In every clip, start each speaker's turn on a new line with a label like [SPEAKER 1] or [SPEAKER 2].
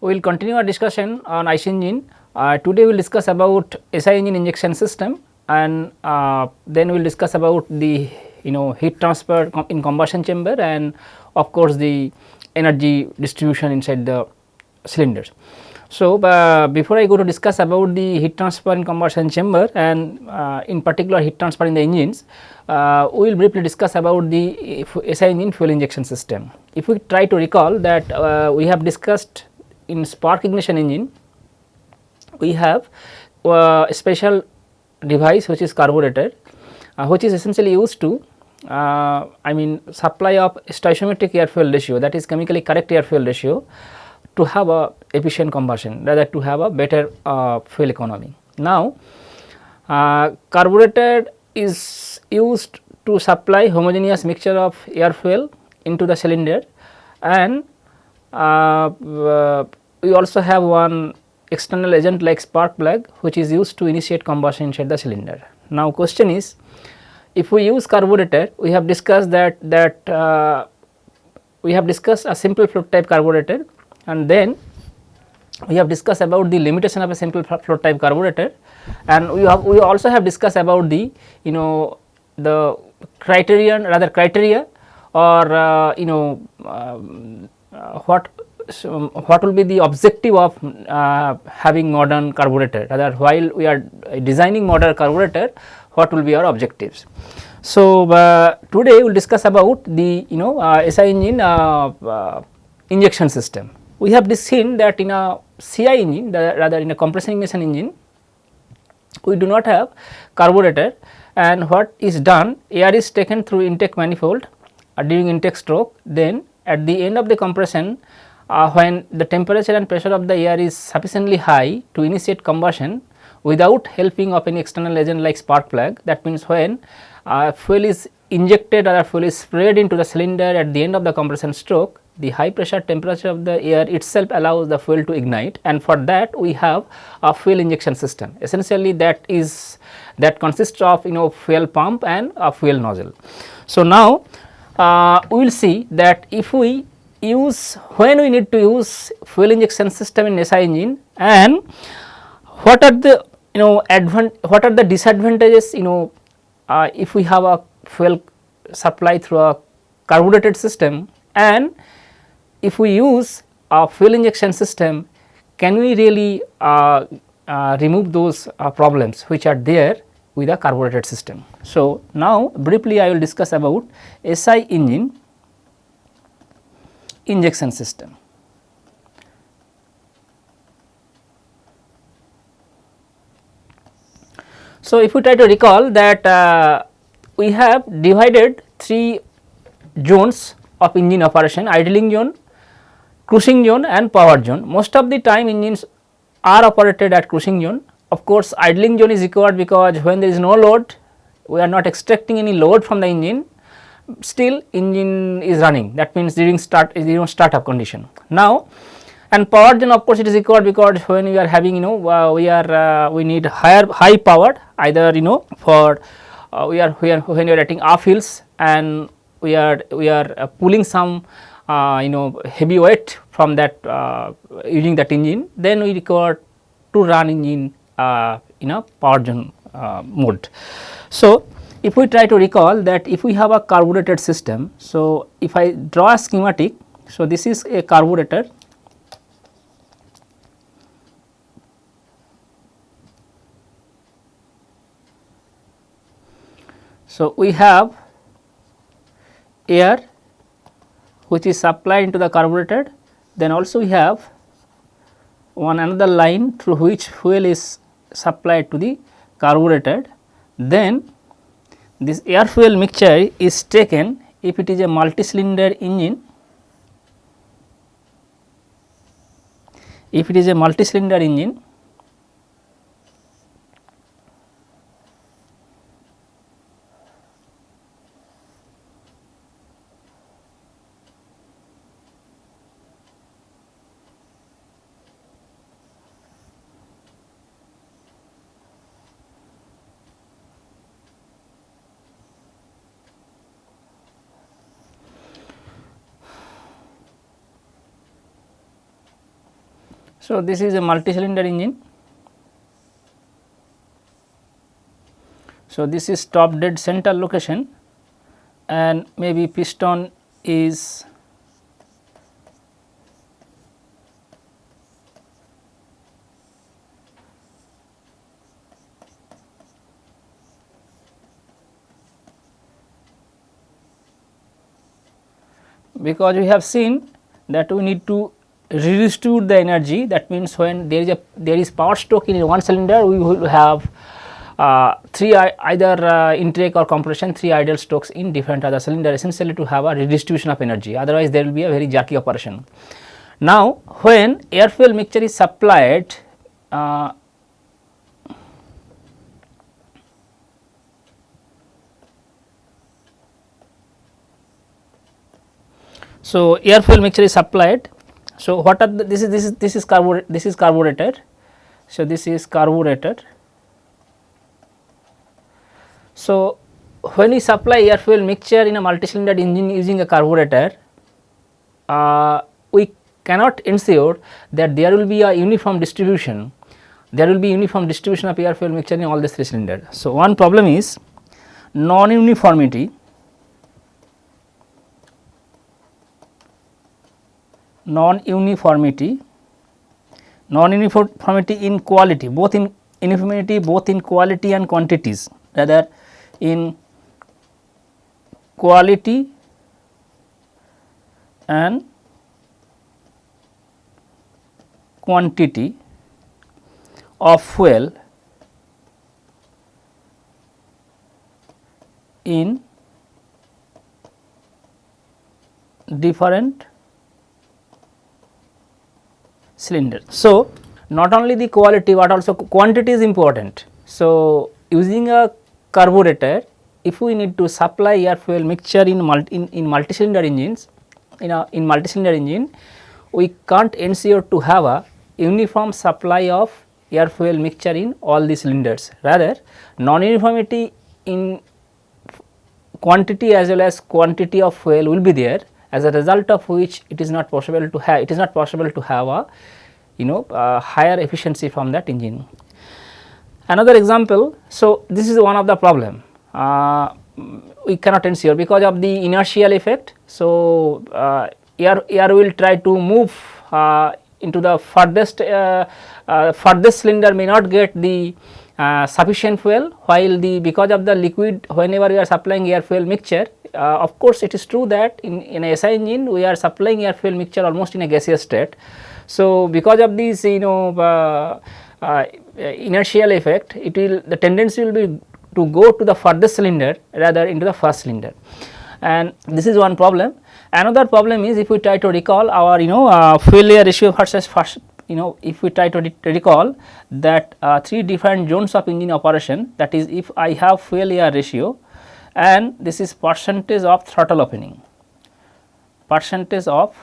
[SPEAKER 1] We will continue our discussion on IC engine. Today we will discuss about SI engine injection system, and then we will discuss about the heat transfer in combustion chamber, and of course the energy distribution inside the cylinders. So, before I go to discuss about the heat transfer in combustion chamber and in particular heat transfer in the engines, we will briefly discuss about the SI engine fuel injection system. If we try to recall that we have discussed in spark ignition engine, we have a special device which is carburetor, which is essentially used to supply of stoichiometric air fuel ratio, that is chemically correct air fuel ratio, to have a efficient combustion, rather to have a better fuel economy. Now, carburetor is used to supply homogeneous mixture of air fuel into the cylinder, and we also have one external agent like spark plug, which is used to initiate combustion inside the cylinder. Now, question is, if we use carburetor, we have discussed that we have discussed a simple float type carburetor, and then we have discussed about the limitation of a simple float type carburetor, and we also have discussed about the the criteria or what will be the objective of having modern carburetor, rather while we are designing modern carburetor, what will be our objectives. So, today we will discuss about the SI engine injection system. We have seen that in a CI engine, rather in a compression ignition engine, we do not have carburetor, and what is done, air is taken through intake manifold during intake stroke. Then at the end of the compression, when the temperature and pressure of the air is sufficiently high to initiate combustion without helping of any external agent like spark plug, that means when fuel is injected or fuel is sprayed into the cylinder at the end of the compression stroke, the high pressure temperature of the air itself allows the fuel to ignite, and for that we have a fuel injection system. Essentially that consists of fuel pump and a fuel nozzle. So, now we will see that if we when we need to use fuel injection system in SI engine, and what are the what are the disadvantages if we have a fuel supply through a carbureted system, and if we use a fuel injection system, can we really remove those problems which are there with a carbureted system. So, now briefly I will discuss about SI engine injection system. So, if we try to recall that we have divided 3 zones of engine operation: idling zone, cruising zone and power zone. Most of the time engines are operated at cruising zone. Of course, idling zone is required because when there is no load, we are not extracting any load from the engine, still engine is running, that means during startup condition. Now, and power zone, of course, it is required because when we are having we need high power, either for when we are getting off hills and we are pulling some heavy weight from that using that engine, then we require to run engine in a power zone mode. So, if we try to recall that if we have a carbureted system, so if I draw a schematic, so this is a carburetor. So, we have air which is supplied into the carburetor, then also we have another line through which fuel is supplied to the carburetor. Then this air fuel mixture is taken, if it is a multi-cylinder engine, So, this is a multi-cylinder engine. So, this is top dead center location and maybe piston is because we have seen that we need to redistribute the energy. That means, when there is power stroke in one cylinder, we will have either intake or compression, 3 idle strokes in different other cylinder, essentially to have a redistribution of energy, otherwise there will be a very jerky operation. Now, when air fuel mixture is supplied, so air fuel mixture is supplied. So, what are this is carburetor. So, this is carburetor. So, when we supply air fuel mixture in a multi-cylinder engine using a carburetor, we cannot ensure that there will be a uniform distribution. There will be uniform distribution of air fuel mixture in all the 3 cylinders. So, one problem is non-uniformity. Non-uniformity in quality, both in uniformity, both in quality and quantities, rather in quality and quantity of fuel in different cylinder. So, not only the quality but also quantity is important. So, using a carburetor, if we need to supply air fuel mixture in multi-cylinder engines, in multi-cylinder engine, we can't ensure to have a uniform supply of air fuel mixture in all the cylinders. Rather, non-uniformity in quantity as well as quantity of fuel will be there, as a result of which it is not possible to have a higher efficiency from that engine. Another example, so this is one of the problem, we cannot ensure because of the inertial effect. So, air will try to move into the furthest cylinder, may not get the sufficient fuel, while because of the liquid, whenever we are supplying air fuel mixture, of course, it is true that in a SI engine we are supplying air fuel mixture almost in a gaseous state. So, because of this inertial effect, the tendency will be to go to the furthest cylinder rather into the first cylinder, and this is one problem. Another problem is, if we try to recall our fuel air ratio versus first, if we try to recall that 3 different zones of engine operation, that is, if I have fuel air ratio and this is percentage of throttle opening, percentage of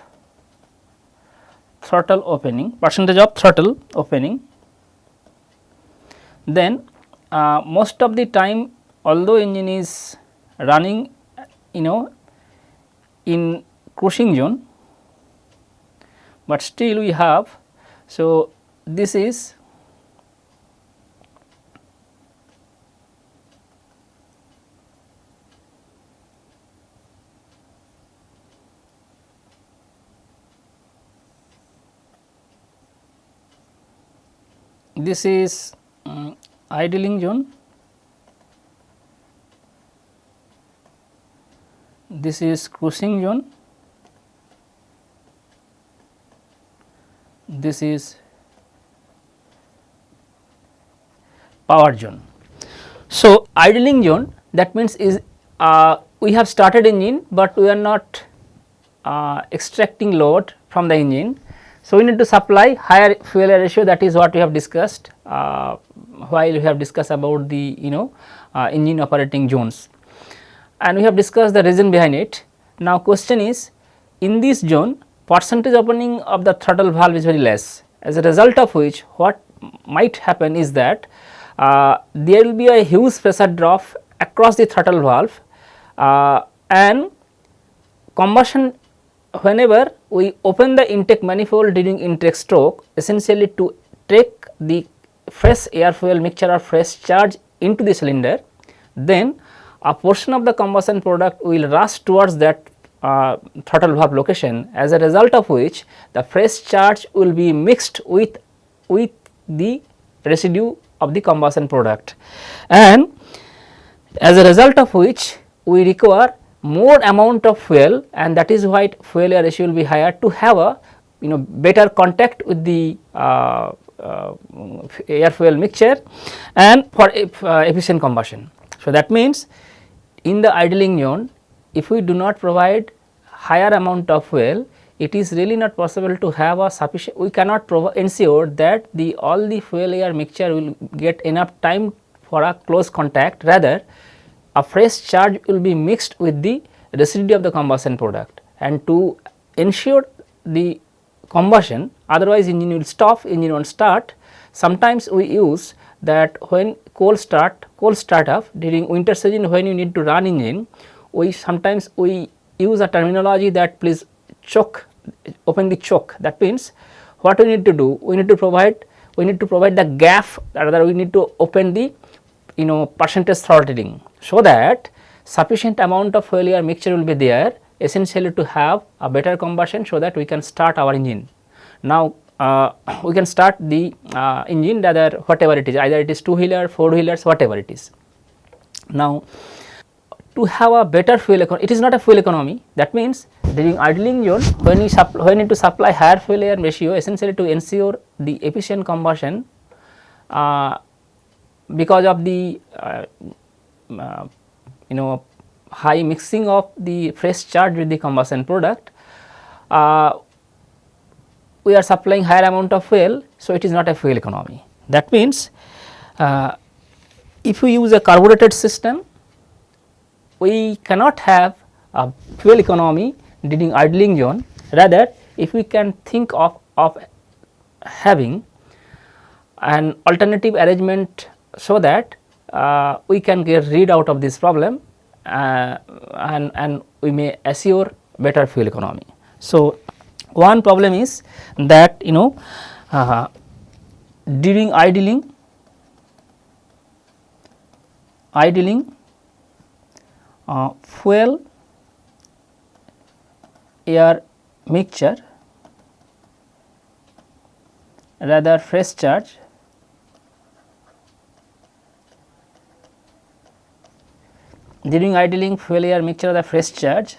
[SPEAKER 1] throttle opening, then most of the time, although engine is running in cruising zone, but still we have, so this is idling zone, this is cruising zone, this is power zone. So, idling zone, that means is we have started engine, but we are not extracting load from the engine. So, we need to supply higher fuel air ratio, that is what we have discussed while we have discussed about the engine operating zones, and we have discussed the reason behind it. Now, question is, in this zone percentage opening of the throttle valve is very less, as a result of which what might happen is that there will be a huge pressure drop across the throttle valve, and combustion whenever we open the intake manifold during intake stroke, essentially to take the fresh air fuel mixture or fresh charge into the cylinder, then a portion of the combustion product will rush towards that throttle valve location, as a result of which the fresh charge will be mixed with the residue of the combustion product, and as a result of which we require more amount of fuel, and that is why fuel air ratio will be higher to have a better contact with the air fuel mixture and for efficient combustion. So, that means in the idling zone, if we do not provide higher amount of fuel, it is really not possible to have a sufficient, we cannot ensure that all the fuel air mixture will get enough time for a close contact, rather a fresh charge will be mixed with the residue of the combustion product, and to ensure the combustion, otherwise engine will stop, engine won't start. Sometimes we use that when cold start off during winter season, when you need to run engine, sometimes we use a terminology that please choke, open the choke. That means what we need to do, we need to provide the gap, rather we need to open the percentage throttling, so that sufficient amount of fuel air mixture will be there, essentially to have a better combustion, so that we can start our engine. Now we can start the engine, rather whatever it is, either it is 2-wheeler, 4-wheelers, whatever it is. Now to have a better fuel economy, it is not a fuel economy. That means during idling zone, when you need to supply higher fuel air ratio, essentially to ensure the efficient combustion, because of the high mixing of the fresh charge with the combustion product, we are supplying higher amount of fuel, so it is not a fuel economy. That means if we use a carbureted system, we cannot have a fuel economy during idling zone. Rather, if we can think of having an alternative arrangement, so that we can get rid out of this problem, and we may assure better fuel economy. So, one problem is that during idling fuel air mixture, rather fresh charge, during idling fuel air mixture of the fresh charge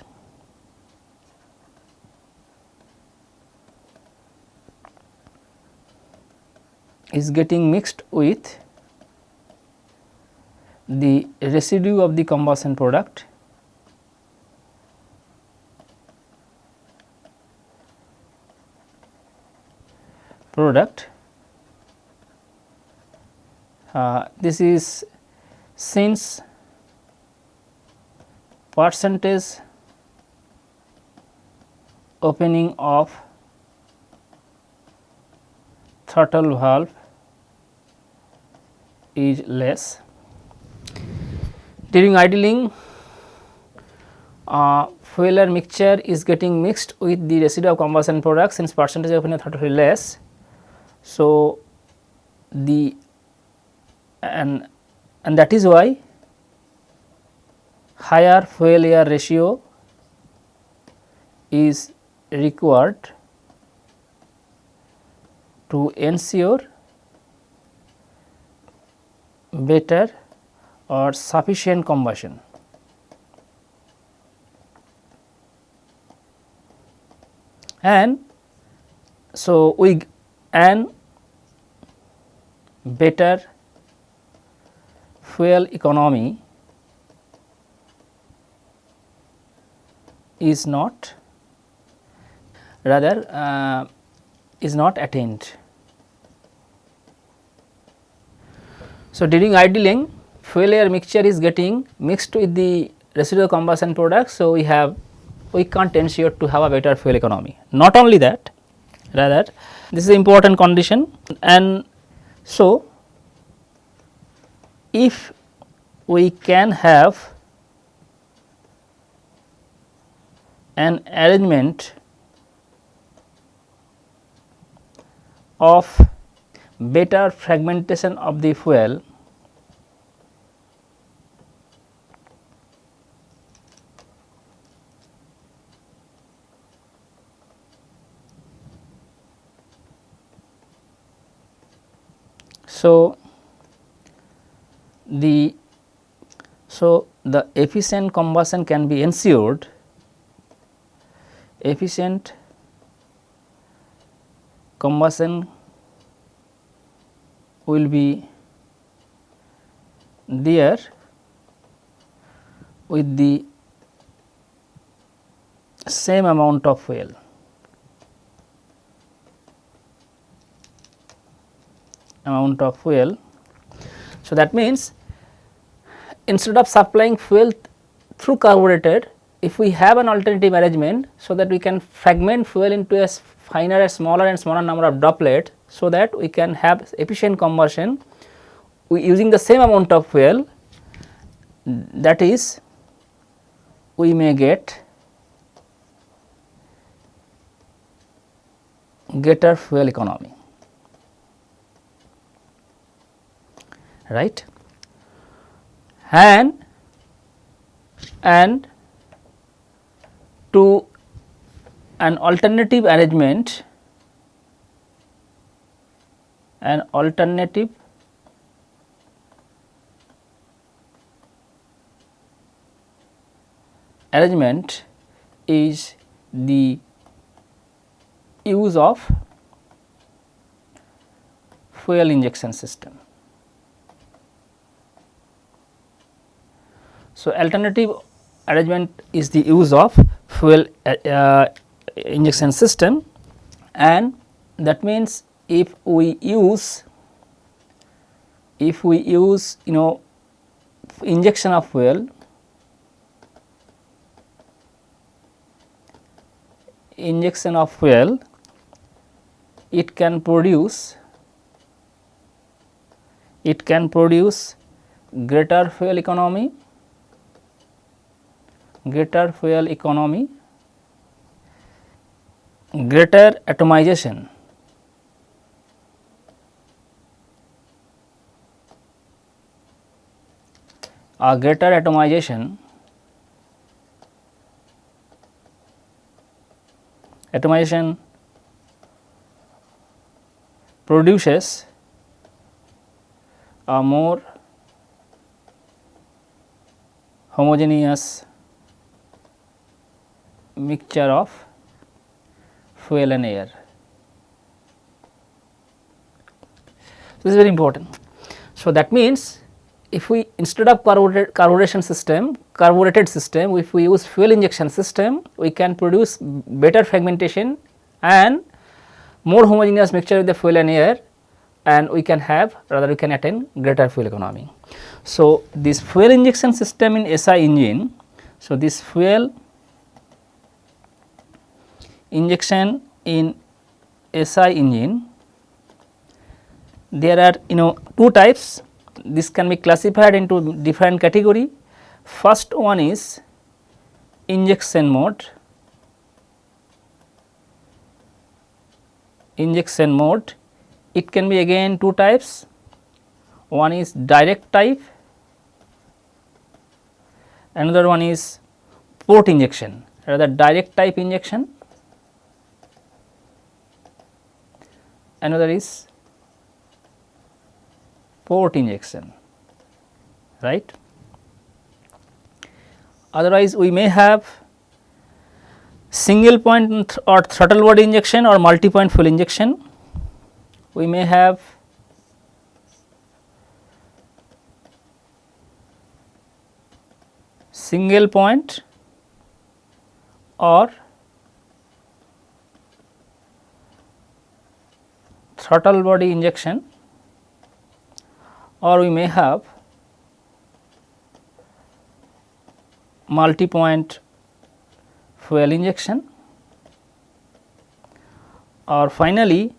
[SPEAKER 1] is getting mixed with the residue of the combustion product, this is since percentage opening of throttle valve is less. During idling, fuel air mixture is getting mixed with the residue of combustion product, since percentage opening of throttle is less. So, and that is why higher fuel air ratio is required to ensure better or sufficient combustion. And so, better fuel economy is not, rather is not attained. So, during idling fuel air mixture is getting mixed with the residual combustion products. So, we can't ensure to have a better fuel economy. Not only that, rather this is an important condition, and so if we can have an arrangement of better fragmentation of the fuel so the efficient combustion can be ensured, efficient combustion will be there with the same amount of fuel. So, that means instead of supplying fuel through carburetor, if we have an alternative arrangement, so that we can fragment fuel into a finer, smaller and smaller number of droplets, so that we can have efficient combustion using the same amount of fuel, that is we may get greater fuel economy, right. And to an alternative arrangement, is the use of fuel injection system. So, alternative arrangement is the use of fuel injection system, and that means if we use injection of fuel, it can produce greater fuel economy, greater atomization, atomization produces a more homogeneous mixture of fuel and air. This is very important. So, that means if we instead of carbureted system, if we use fuel injection system, we can produce better fragmentation and more homogeneous mixture with the fuel and air, and we can attain greater fuel economy. So, this fuel injection system in SI engine, so this fuel injection in SI engine, there are two types. This can be classified into different category. First one is injection mode. It can be again two types. One is direct type, another one is port injection, rather direct type injection, another is port injection, right. Otherwise, we may have single point or throttle body injection or multi point fuel injection. We may have single point or throttle body injection, or we may have multi point fuel injection, or finally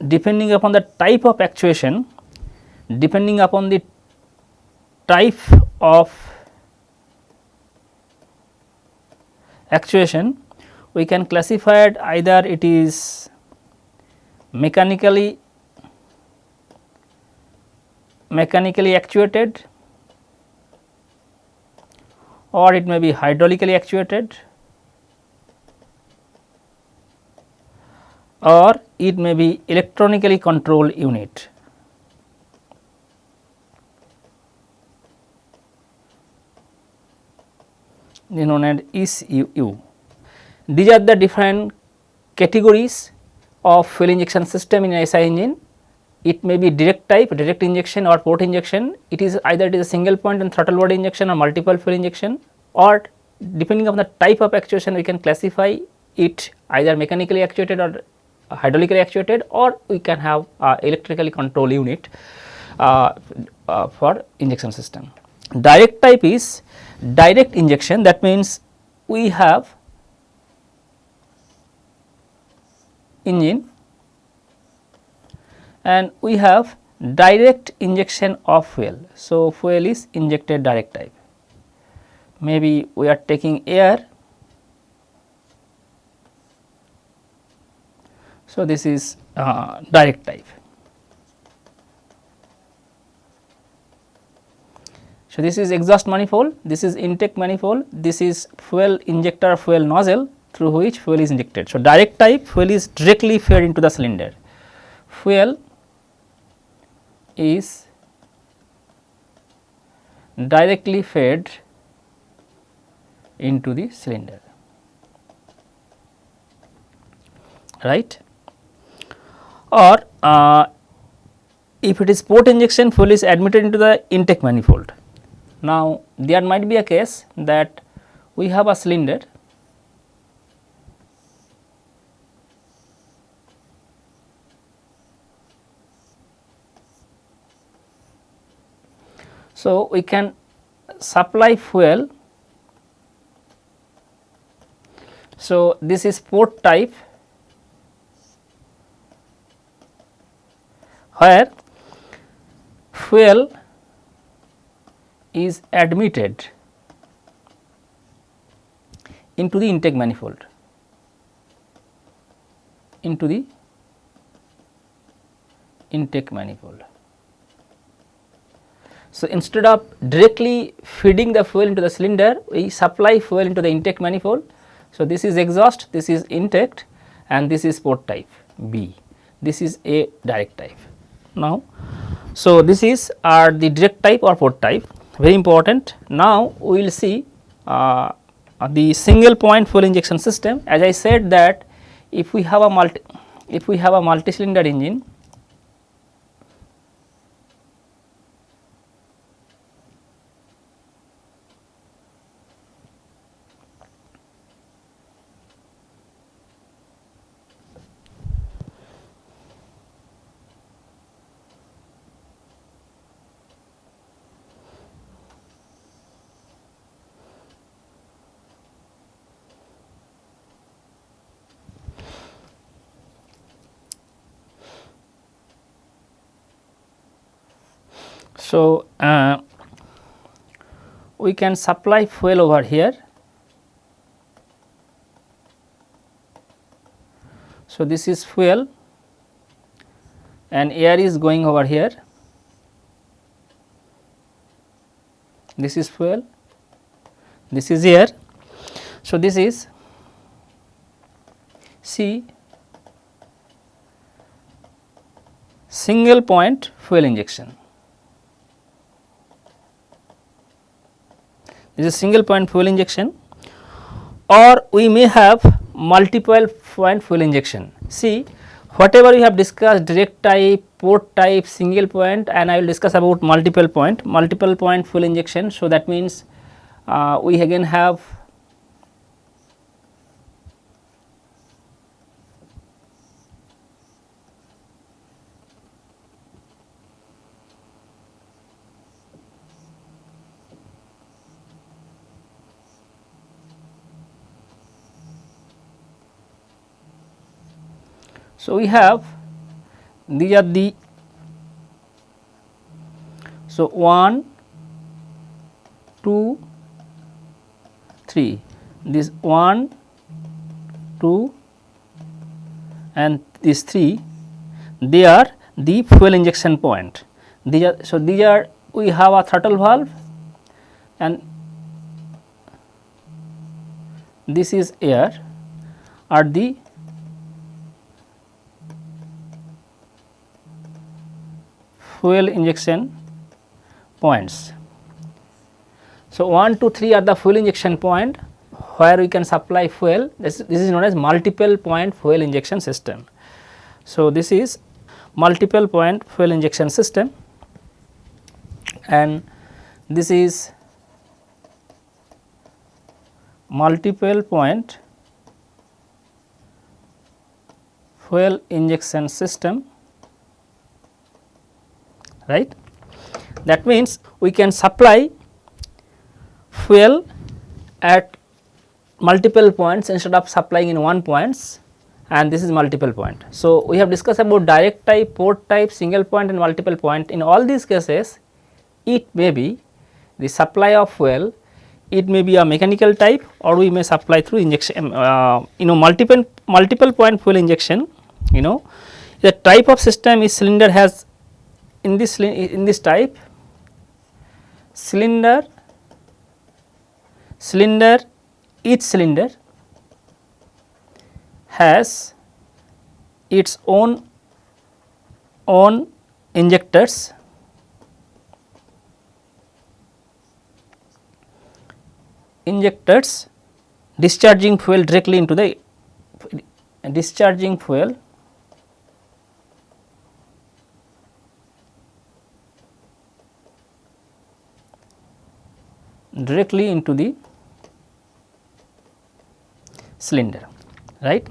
[SPEAKER 1] depending upon the type of actuation, depending upon the type of actuation, we can classify it either it is mechanically actuated, or it may be hydraulically actuated, or it may be electronically controlled unit. Known as ECU. These are the different categories of fuel injection system in SI engine. It may be direct type, direct injection, or port injection. It is either it is a single point and throttle body injection or multiple fuel injection, or depending on the type of actuation we can classify it either mechanically actuated or hydraulically actuated, or we can have electrically controlled unit for injection system. Direct type is direct injection, that means we have engine and we have direct injection of fuel. So, fuel is injected direct type, maybe we are taking air. So, this is direct type. So, this is exhaust manifold, this is intake manifold, this is fuel injector fuel nozzle through which fuel is injected. So, direct type fuel is directly fed into the cylinder. Fuel is directly fed into the cylinder, right. Or if it is port injection, fuel is admitted into the intake manifold. Now, there might be a case that we have a cylinder so we can supply fuel. So, this is port type where fuel is admitted into the intake manifold, into the intake manifold. So, instead of directly feeding the fuel into the cylinder, we supply fuel into the intake manifold. So, this is exhaust, this is intake, and this is port type B, this is a direct type. Now, so this is the direct type or port type, very important. Now, we will see the single point fuel injection system. As I said that if we have a multi cylinder engine, so we can supply fuel over here. So, this is fuel and air is going over here, this is fuel, this is air. So, this is C single point fuel injection. This is single point fuel injection, or we may have multiple point fuel injection. See, whatever we have discussed, direct type, port type, single point, and I will discuss about multiple point fuel injection. So, that means we again have so we have these are the so 1, 2, 3, this 1, 2 and this 3 they are the fuel injection point. These are, so these are, we have a throttle valve and this is air are the fuel injection points. So, 1, 2, 3 are the fuel injection point where we can supply fuel. This is known as multiple point fuel injection system. So, this is multiple point fuel injection system and this is multiple point fuel injection system, right. That means, we can supply fuel at multiple points instead of supplying in one points, and this is multiple point. So, we have discussed about direct type, port type, single point and multiple point. In all these cases, it may be the supply of fuel, it may be a mechanical type or we may supply through injection, multiple point fuel injection. The type of system is cylinder has in this type cylinder, each cylinder has its own injectors, discharging fuel directly into the cylinder, right.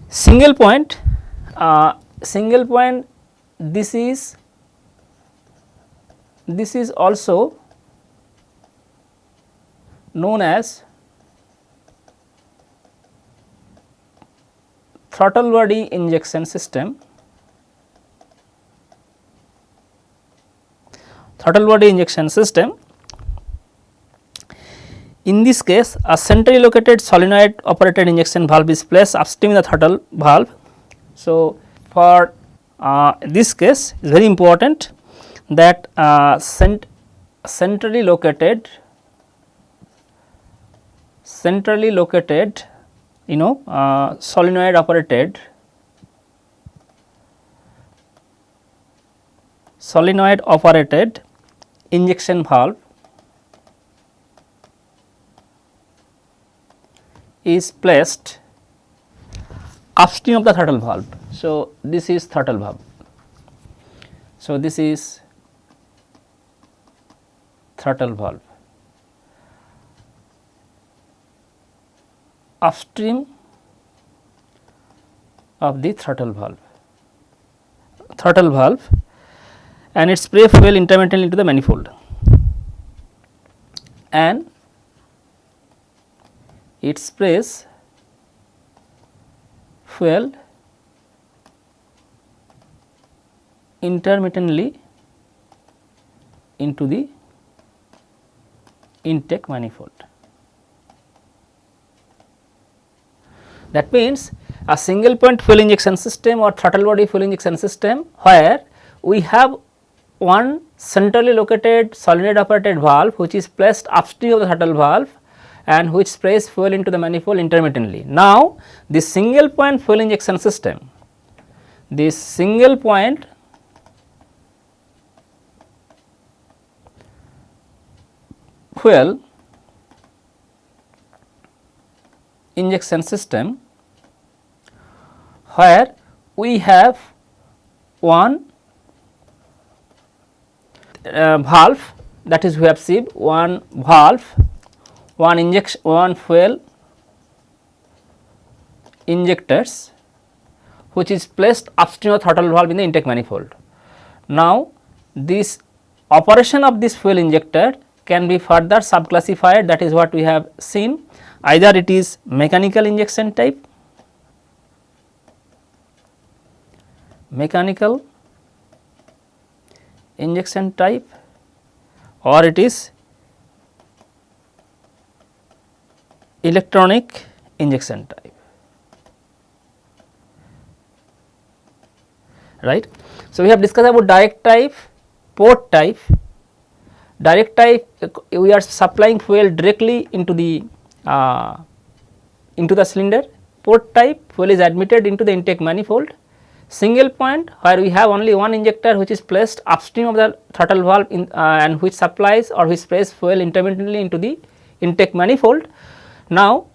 [SPEAKER 1] Single point, this is also known as throttle body injection system. In this case, a centrally located solenoid operated injection valve is placed upstream in the throttle valve. So, for this case is very important that centrally located solenoid operated injection valve is placed upstream of the throttle valve. So, this is throttle valve. So, this is throttle valve. Upstream of the throttle valve and it spray fuel intermittently into the manifold and it sprays fuel intermittently into the intake manifold. That means, a single point fuel injection system or throttle body fuel injection system where we have one centrally located solenoid operated valve which is placed upstream of the throttle valve and which sprays fuel into the manifold intermittently. Now, this single point fuel injection system, this single point fuel injection system where we have one valve, that is we have seen one valve, one fuel injectors which is placed upstream of throttle valve in the intake manifold. Now, this operation of this fuel injector can be further subclassified, that is what we have seen, either it is mechanical injection type, or it is electronic injection type. right. So, we have discussed about direct type, port type. Direct type, we are supplying fuel directly into the cylinder. Port type, fuel is admitted into the intake manifold. Single point, where we have only one injector which is placed upstream of the throttle valve and which supplies or which sprays fuel intermittently into the intake manifold. Now,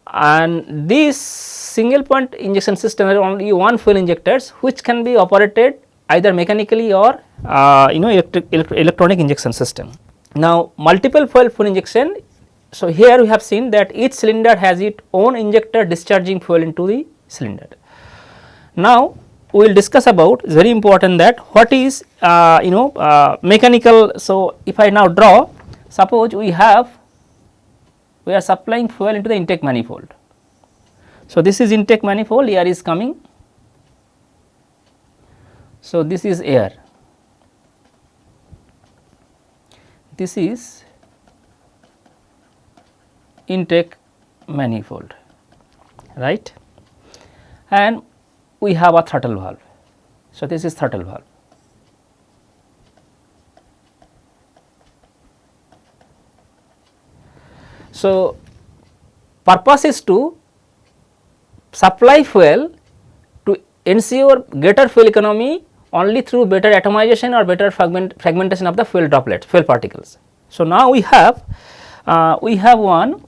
[SPEAKER 1] and this single point injection system has only one fuel injectors which can be operated either mechanically or electronic injection system. Now, multiple fuel injection. So, here we have seen that each cylinder has its own injector discharging fuel into the cylinder. Now, we will discuss about, it is very important, that what is mechanical. So, if I now draw, suppose we are supplying fuel into the intake manifold. So, this is intake manifold, air is coming. So, this is air, this is intake manifold, right, and we have a throttle valve. So, this is throttle valve. So, purpose is to supply fuel to ensure greater fuel economy only through better atomization or better fragmentation of the fuel droplets, fuel particles. So, now we have one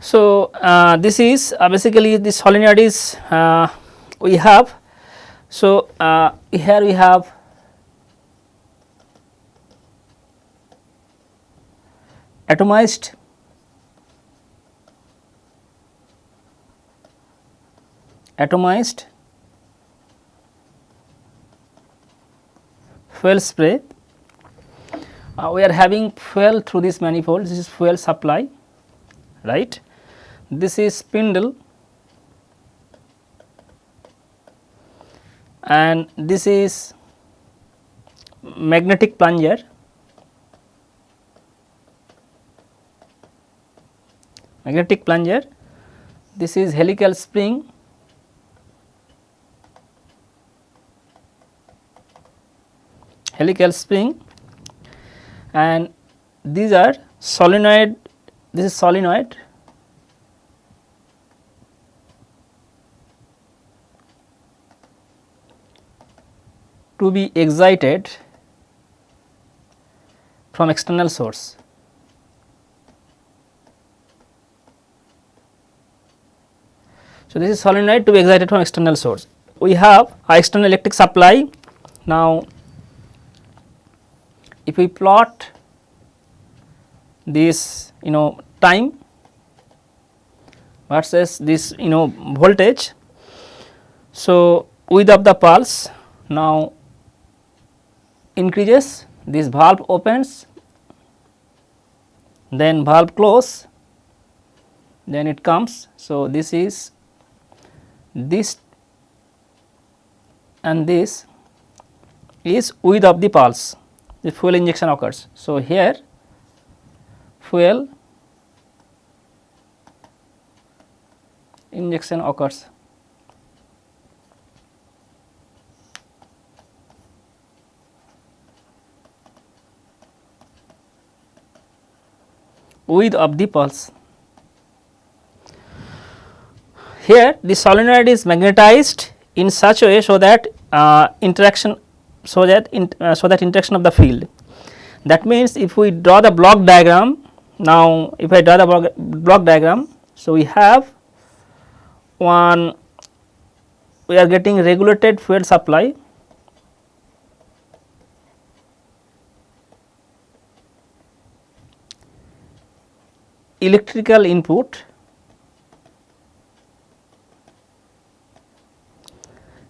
[SPEAKER 1] So, this is basically the solenoid is we have. So, here we have atomized fuel spray. We are having fuel through this manifold, this is fuel supply, right. This is spindle and this is magnetic plunger, this is helical spring, and these are solenoid, this is solenoid, to be excited from external source. So, this is solenoid to be excited from external source. We have a external electric supply. Now, if we plot this time versus this voltage. So, width of the pulse now increases, this valve opens, then valve close, then it comes. So, this is this and this is width of the pulse, the fuel injection occurs. So, here fuel injection occurs. Width of the pulse. Here the solenoid is magnetized in such a way so that interaction of the field. That means, if we draw the block diagram, now if I draw the block diagram, so we have one, we are getting regulated fuel supply, electrical input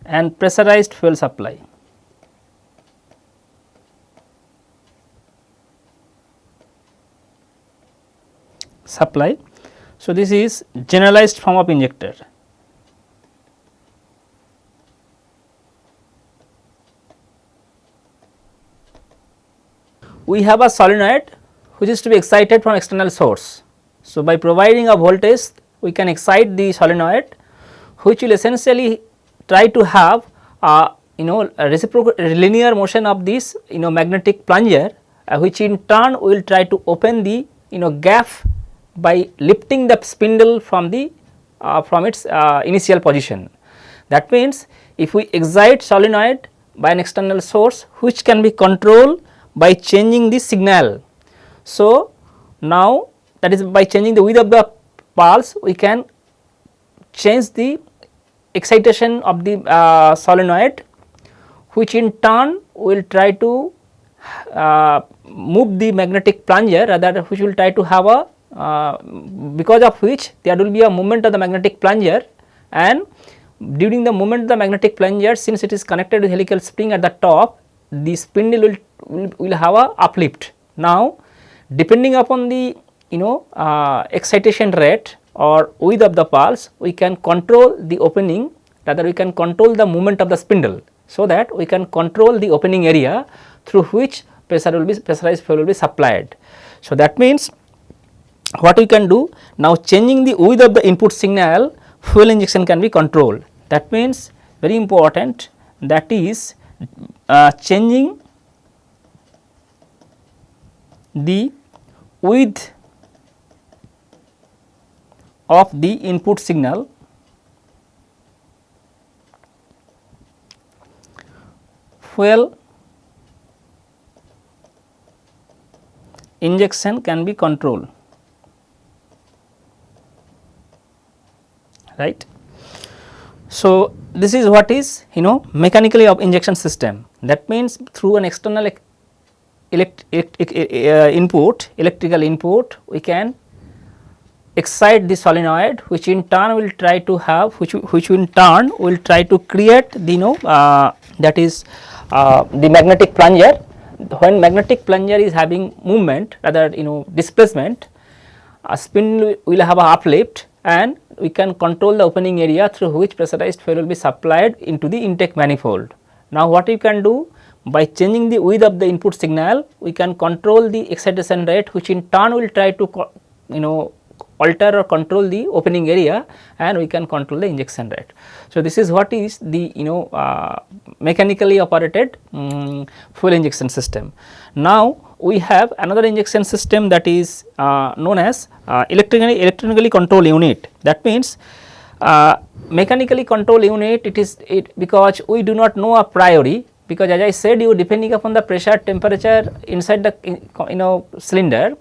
[SPEAKER 1] and pressurized fuel supply. So, this is generalized form of injector. We have a solenoid which is to be excited from external source. So, by providing a voltage, we can excite the solenoid, which will essentially try to have a reciprocal linear motion of this magnetic plunger, which in turn will try to open the gap by lifting the spindle from the from its initial position. That means, if we excite solenoid by an external source, which can be controlled by changing the signal. So, now that is by changing the width of the pulse, we can change the excitation of the solenoid, which in turn will try to move the magnetic plunger, rather which will try to have a because of which there will be a movement of the magnetic plunger, and during the movement of the magnetic plunger, since it is connected with helical spring at the top, the spindle will have a uplift. Now, depending upon the excitation rate or width of the pulse, we can control the opening, rather we can control the movement of the spindle, so that we can control the opening area through which pressurized fuel will be supplied. So, that means, what we can do now, changing the width of the input signal, fuel injection can be controlled. That means, very important, that is changing the width of the input signal, fuel injection can be controlled, right. So, this is what is mechanically of injection system. That means, through an external electrical input, we can excite the solenoid, which in turn will try to have which in turn will try to create the that is the magnetic plunger. When magnetic plunger is having movement, rather displacement, a spindle will have a uplift, and we can control the opening area through which pressurized fuel will be supplied into the intake manifold. Now, what you can do, by changing the width of the input signal, we can control the excitation rate, which in turn will try to alter or control the opening area, and we can control the injection rate. So, this is what is the mechanically operated fuel injection system. Now, we have another injection system, that is known as electronically control unit. That means, mechanically control unit, because we do not know a priori because as I said you, depending upon the pressure temperature inside the cylinder,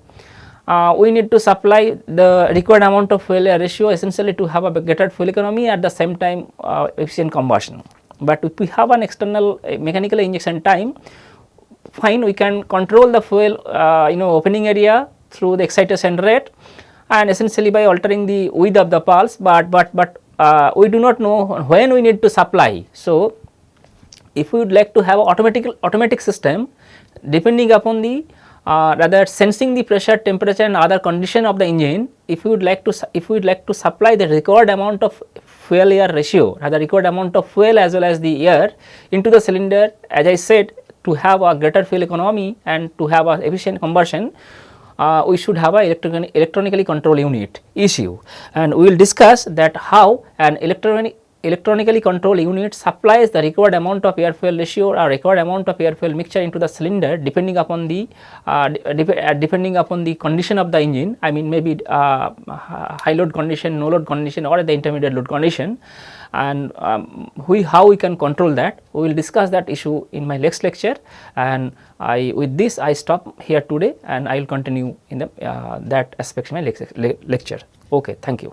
[SPEAKER 1] we need to supply the required amount of fuel air ratio essentially to have a greater fuel economy, at the same time efficient combustion. But if we have an external mechanical injection time, fine, we can control the fuel opening area through the excitation rate and essentially by altering the width of the pulse, but we do not know when we need to supply. So if we would like to have an automatic system, depending upon the rather sensing the pressure, temperature and other condition of the engine, if we would like to supply the required amount of fuel air ratio, rather required amount of fuel as well as the air into the cylinder, as I said, to have a greater fuel economy and to have a efficient combustion, we should have a electronically control unit ECU, and we will discuss that how an electronically controlled unit supplies the required amount of air fuel ratio or required amount of air fuel mixture into the cylinder depending upon the condition of the engine. I mean, maybe high load condition, no load condition, or the intermediate load condition, and how we can control that. We will discuss that issue in my next lecture, and with this I stop here today, and I will continue in the that aspect in my lecture. Okay, thank you.